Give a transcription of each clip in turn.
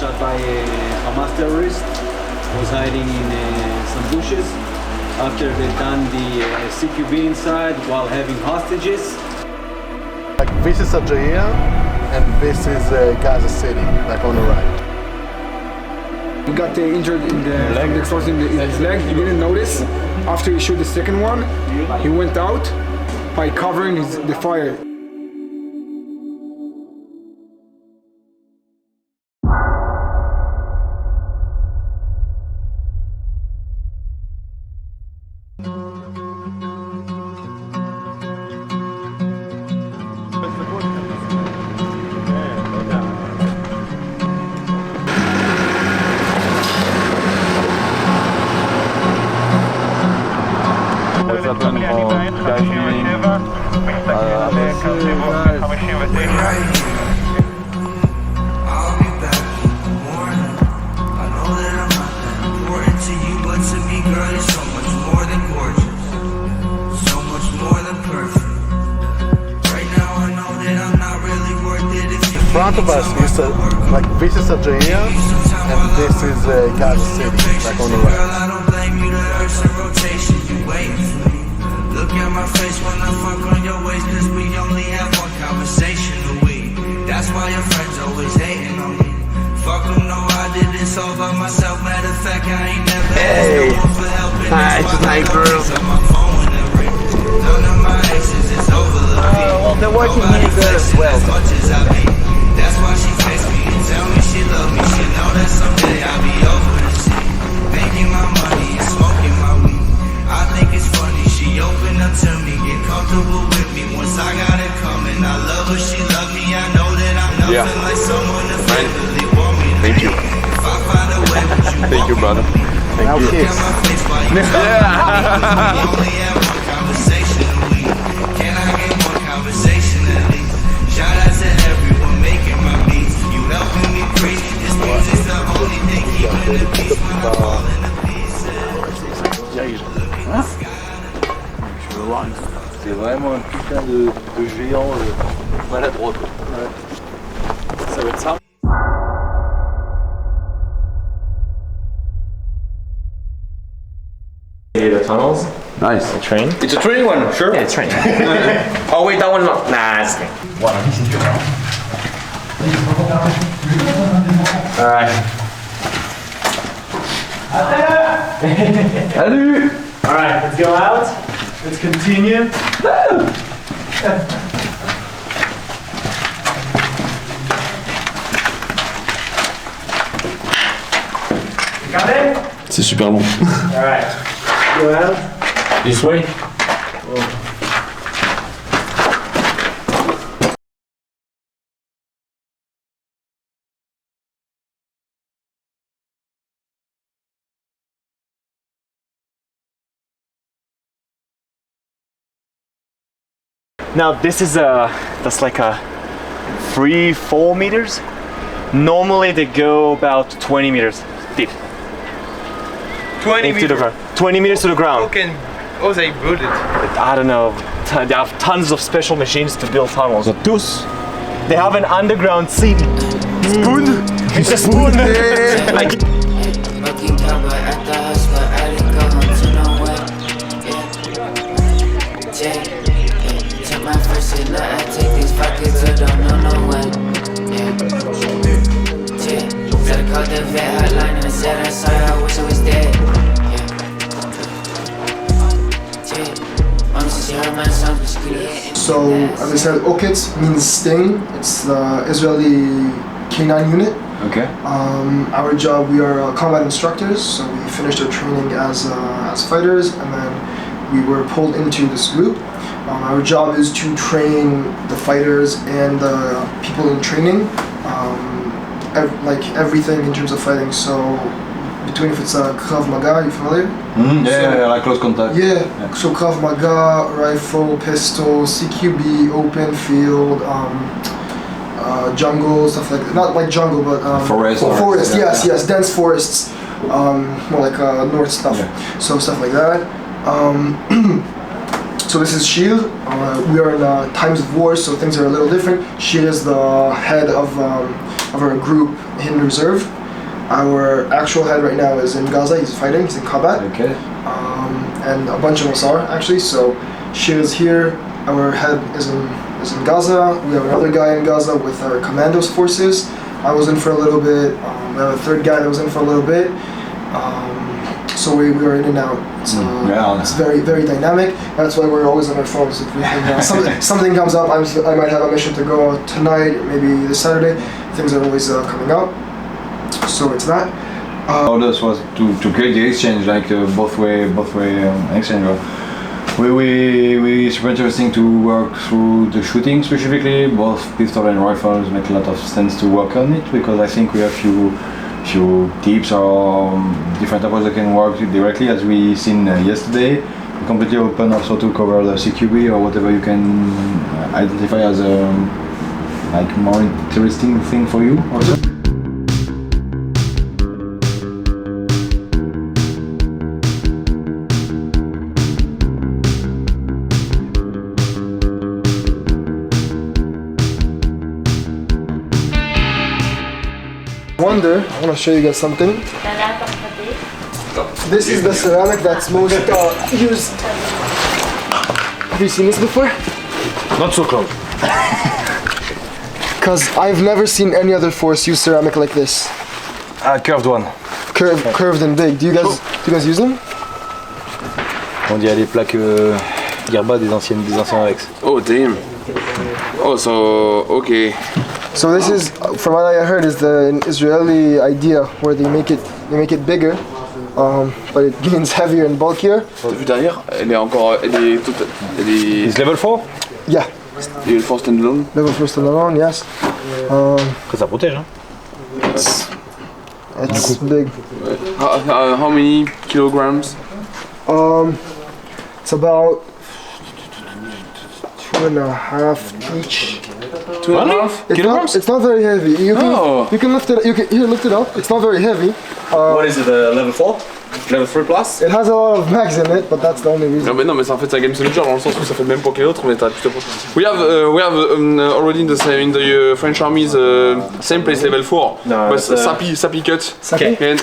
shot by a Hamas terrorist. Was hiding in some bushes. After they done the CQB inside while having hostages. Like this is Algeria and this is Gaza City, like on the right. He got injured in the explosion in his leg. He didn't notice. After he shot the second one, he went out by covering the fire. In front of us is like this is Algeria and this is Gaza City, like on the right. I don't blame you, the earth's in rotation, you waiting for me. Look at my face when I fuck on your waist, cause we only have one conversation a week. That's why your friends always hating on me. Fuck them, no, I did this all by myself. Matter of fact, I ain't never asked no one for help. Hi, tonight, girl. None of my exes is over the beat. Well, they're working really good as well. As much as I be. That's why she texts me and tell me she love me. She know that someday I'll be over this shit. Making my money and smoking my weed. I think it's funny, she opened up to me, get comfortable with me. Once I got it coming, I love her, she love me. I know that I'm nothing like someone to really want me to Thank you. If I find a way, would you Thank you, brother. Thank you. look at my face while you we only have one conversation a week. Can I get one conversation at least? Shout out to everyone making my beats. You helping me preach. This music's the only thing keeping the peace when I'm falling to pieces. C'est vraiment un putain de géant maladroit quoi. Ça va être ça. The tunnels. Nice. The train. It's a training one, sure. Yeah, train. Oh wait, that one's not. Nah, it's okay. Alright. Salut. Alright, let's go out. Let's continue. You got it? C'est super long. Alright. Go out. This way. Now this is that's like a 3-4 meters. Normally they go about 20 meters deep. 20 into the meters. ground. 20 meters to the ground. How they build it? I don't know. They have tons of special machines to build tunnels. Tous. They have an underground seat. Spoon. It's a spoon. Like. Looking down, but at the hustler, I didn't go home to nowhere. Yeah, took my first hit, now I take these pockets, I don't know no way. Yeah, said I called the vet hotline and I said I'm sorry, I wish I was dead. So, as I said, OKETZ means sting. It's the Israeli K9 unit. Okay. Our job, we are combat instructors, so we finished our training as fighters, and then we were pulled into this group. Our job is to train the fighters and the people in training, like everything in terms of fighting. So, between if it's a Krav Maga, you familiar? Yeah, like close contact. Yeah, so Krav Maga, rifle, pistol, CQB, open field, jungle, stuff like that. Not like jungle, but forest. Forest, yes, dense forests, more like north stuff. Yeah. So stuff like that. So this is Shir. We are in times of war, so things are a little different. Shir is the head of of our group in reserve. Our actual head right now is in Gaza. He's fighting. He's in combat. Okay. And a bunch of us are actually. So she is here. Our head is in Gaza. We have another guy in Gaza with our commandos forces. I was in for a little bit. We have a third guy that was in for a little bit. So we are in and out. It's very, very dynamic. That's why we're always on our phones. If we something comes up, I might have a mission to go tonight, maybe this Saturday. Things are always coming up. So it's that. Orders was to create the exchange, like both way exchange. We super interesting to work through the shooting specifically. Both pistol and rifles make a lot of sense to work on it, because I think we have few tips or different approaches that can work directly, as we seen yesterday. We're completely open also to cover the CQB or whatever you can identify as a like more interesting thing for you also. I want to show you guys something. This is the ceramic that's most used. Have you seen this before? Not so close. Because I've never seen any other force use ceramic like this. Curved one. Curved and big. Do you guys use them? On dirait les plaques Gerba des anciens avec. Oh damn. Oh, so okay. So this is, from what I heard, is the Israeli idea where they make it bigger, but it gains heavier and bulkier. T'as vu derrière? Elle est Is level 4? Yeah. level 4 standalone. Level 4 standalone, yes. Après ça protège, hein. It's big. How many kilograms? It's about 2.5 each. 2.5 kilograms? It's not very heavy. You can lift it. Lift it up. It's not very heavy. What is it? Level 4? Level 3 plus? It has a lot of mags in it, but that's the only reason. Non mais en fait c'est un game changer dans le sens où ça fait le même poids que les autres, mais t'as plus de poids. We have already in the French armies same place level 4, No, but sappy cut. Sappy? And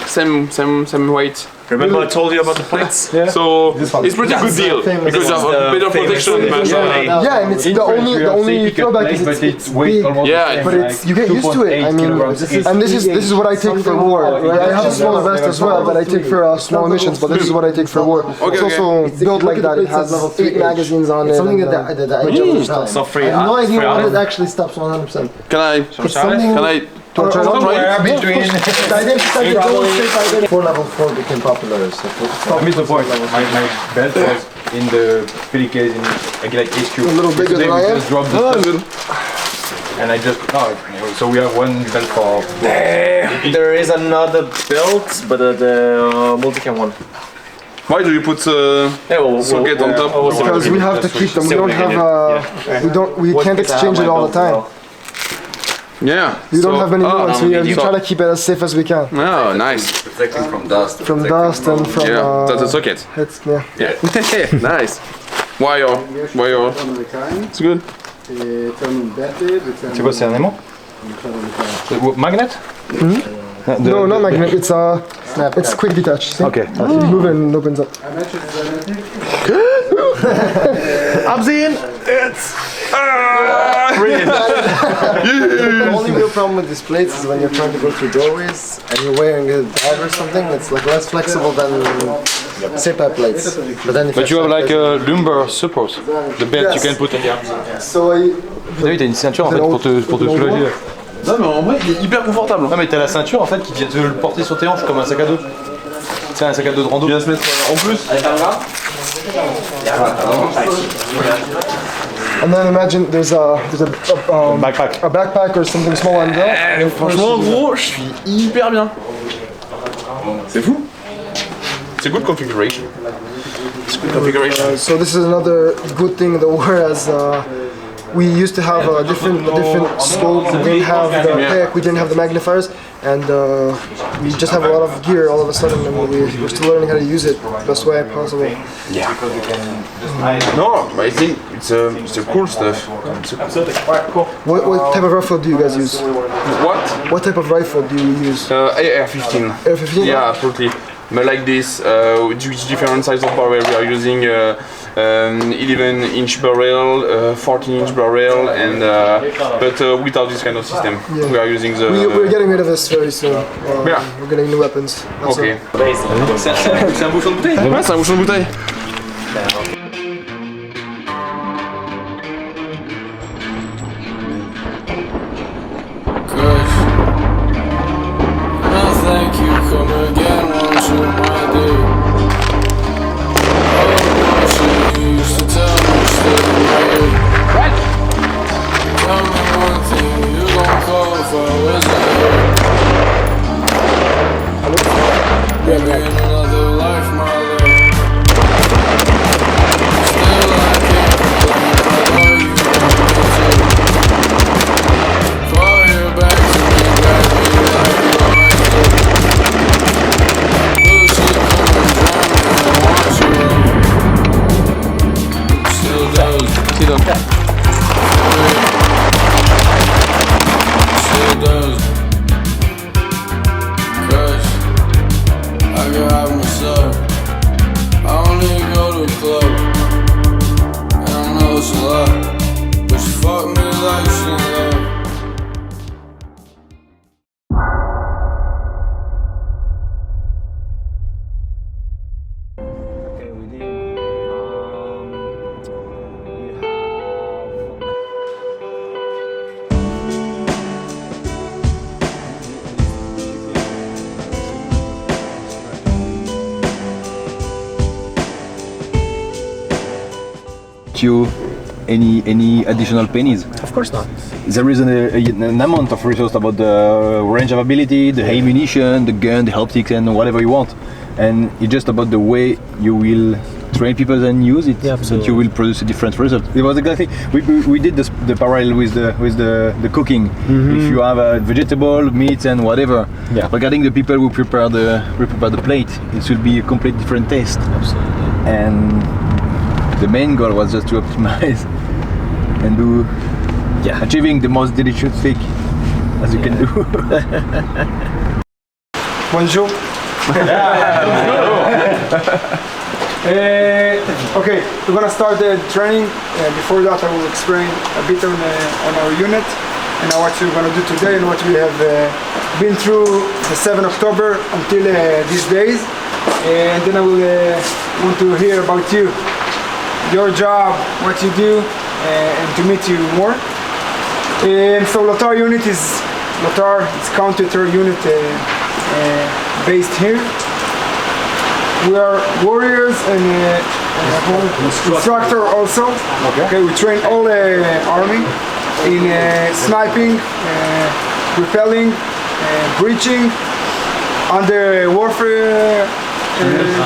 same weight. Remember I told you about the plates? Yeah. So it's pretty good deal because you have a better protection. Yeah, and it's the only drawback is it's big. Yeah, But you get used to it. I mean, and this is what I take for war. Right? I have a smaller vest as well that I take for small missions, but this is what I take for war. It's also built like that. It has 8 magazines on it. Something that I don't So free. I have no idea when it actually stops 100%. Can I? Somewhere between. 4 level 4 became popular. So I missed the point. My belt was in the Philly case in like HQ. A little bigger than I am. Just dropped the and I just so we have one belt for. There is another build, but the multicam one. Why do you put socket on top? Because we have to keep them. We don't have we can't exchange it all the time. Yeah. You don't have many ones, so you try to keep it as safe as we can. Oh, nice. Protecting from dust. From dust and from. Yeah, that's a socket. Yeah. Nice. Wire. It's good. C'est quoi, c'est un aimant? Magnet? No, not magnet. It's quick detach. See? Okay. You move it and it opens up. I'm seeing it's. the only real problem with these plates is when you're trying to go through doorways and you're wearing a bag or something. It's like less flexible than SEPA plates. But you have like a lumbar support, the belt you can put on the arms. So T'as vu, t'as une ceinture en fait pour te soulager. Non mais en vrai il est hyper confortable. Non mais t'as la ceinture en fait qui vient te le porter sur tes hanches comme un sac à dos. C'est un sac à dos de rando. Il vient se mettre en plus. And then imagine there's a backpack. A backpack or something small on there. Franchement gros, je suis hyper bien. C'est fou. C'est good configuration. It's good configuration. So this is another good thing the war has we used to have a different scope. We didn't have the PEC, we didn't have the magnifiers, and we just have a lot of gear all of a sudden, and we're still learning how to use it the best way possible. Yeah. No, but I think it's a cool stuff. What type of rifle do you guys use? What? What type of rifle do you use? AR-15. AR-15? Yeah, absolutely. But like this, with different size of barrel, we are using 11-inch barrel, 14-inch barrel, and but without this kind of system, we are using the. We're getting rid of this very soon. Yeah. We're getting new weapons. That's Ok. C'est un bouchon de bouteille. Ouais, c'est un bouchon de bouteille. Thank you, come again, won't you, my dear? Oh, you used to tell me still right. Tell me one thing, you gon' call for was maybe in another life, my love. Still I can't complain, I love you, call you back to me, grab me like you always do. Still does. Still does. Crush. I can have myself. I don't even go to a club. And I know it's a lot, but she fuck me like she love. You any additional pennies? Of course not. There is an amount of resource about the range of ability, the ammunition, the gun, the optics, and whatever you want. And it's just about the way you will train people and use it, that you will produce a different result. It was exactly we did the parallel with the cooking. If you have a vegetable, meat, and whatever. Regarding the people who prepare the plate, it will be a complete different taste. Absolutely. And the main goal was just to optimize and do achieving the most delicious steak as you can do. Bonjour. Okay, we're gonna start the training. Before that, I will explain a bit on our unit and what we're gonna do today and what we have been through the 7th October until these days. And then I will want to hear about you, your job, what you do, and to meet you more. And so LOTAR unit is Contre Terroriste unit based here. We are warriors and instructor also. Okay, we train all the army in sniping, repelling, breaching, under warfare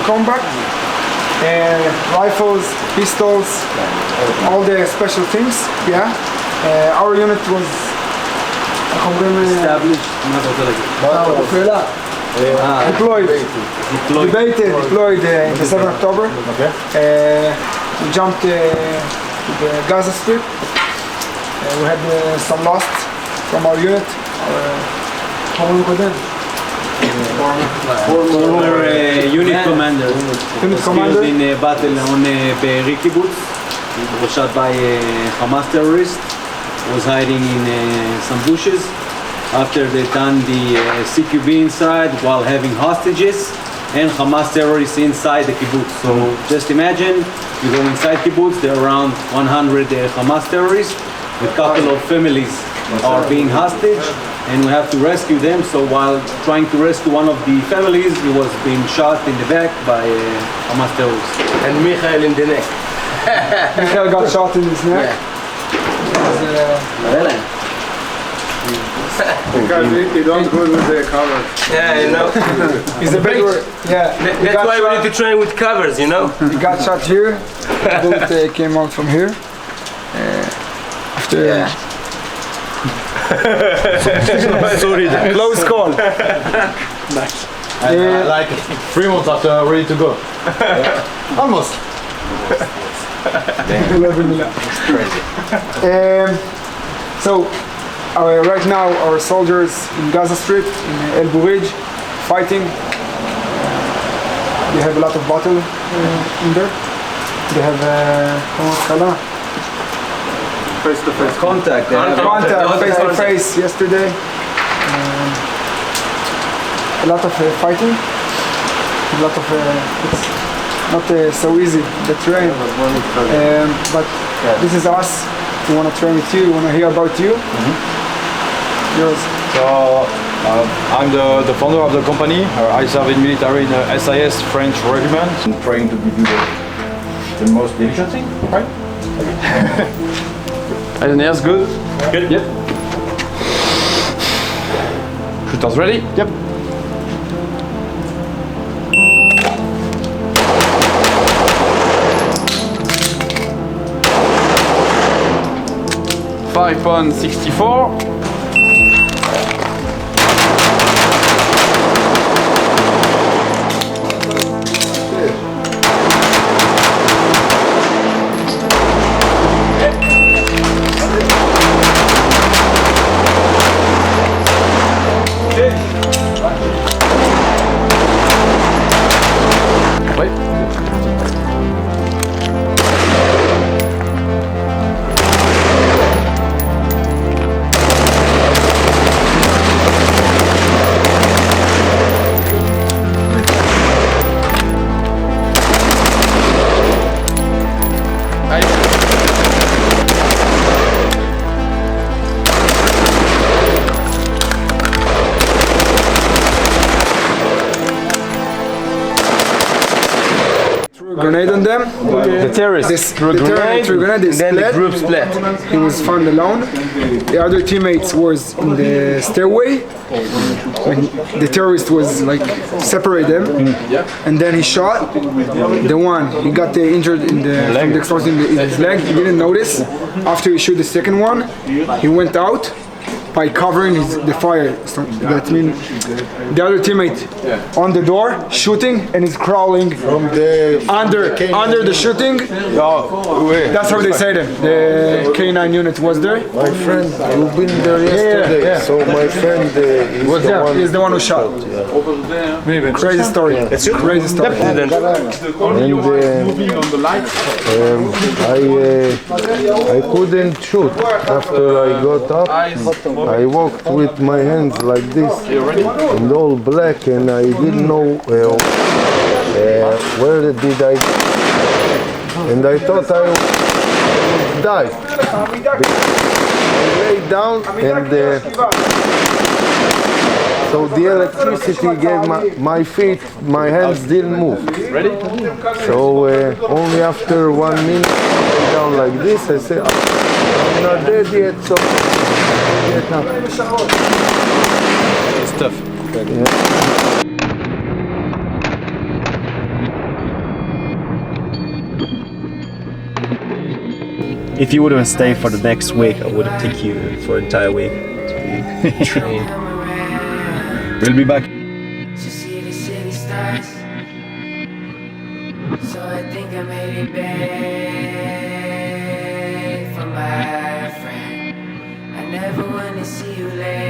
combat, rifles, pistols, all the special things. Yeah, our unit was established. Deployed in the 7th October. We jumped to the Gaza Strip. We had some loss from our unit. Former unit commander. Killed in a battle on Be'eri Kibbutz. He was shot by a Hamas terrorist. Was hiding in some bushes. After they done the CQB inside while having hostages and Hamas terrorists inside the kibbutz. So just imagine, you go inside kibbutz, there are around 100 Hamas terrorists. A couple of families are being hostage and we have to rescue them. So while trying to rescue one of the families, he was being shot in the back by Hamas terrorists. And Michael in the neck. Michael got shot in his neck. Because you don't go with the cover. Yeah, you know. He's a big word. Yeah. That's why we need to train with covers, you know. He got shot here. The bullet came out from here. Yeah. Sorry. Close call. Nice. Like 3 months after, ready to go. Almost. Crazy. So, right now our soldiers in Gaza Strip, in El Burij, fighting. They have a lot of battle in there. They have Face-to-face contact. Contact, face-to-face yesterday. A lot of fighting. A lot of it's not so easy, the terrain. But this is us. We want to train with you. We want to hear about you. Yours. So I'm the founder of the company. I serve in military in SIS French regiment. I'm trying to give you the most delicious thing, right? Anything else good? Good. Yep. Shooters ready? Yep. .64. Grenade on them. The terrorists threw a grenade, and then the group split. He was found alone. The other teammates was in the stairway. When the terrorist was like separate them, and then he shot the one. He got injured in from the explosion in his leg. He didn't notice. After he shot the second one, he went out by covering the fire. So that means the other teammate on the door shooting and he's crawling from the under the shooting. That's how they say them. The K9 unit was there. My friend, you've been there yesterday. Yeah. So my friend He's the one who shot. Crazy story. Crazy story. And I couldn't shoot after I got up. I walked with my hands like this and all black, and I didn't know where did I, and I thought I would die. I lay down and so the electricity gave my feet, my hands didn't move. So only after 1 minute I lay down like this, I said, I'm not dead yet, so get up. It's tough. Yeah. If you wouldn't stay for the next week, I would take you for an entire week to train. We'll be back. To see the city stars. So I think I made it back from my friend. I never wanna see you later.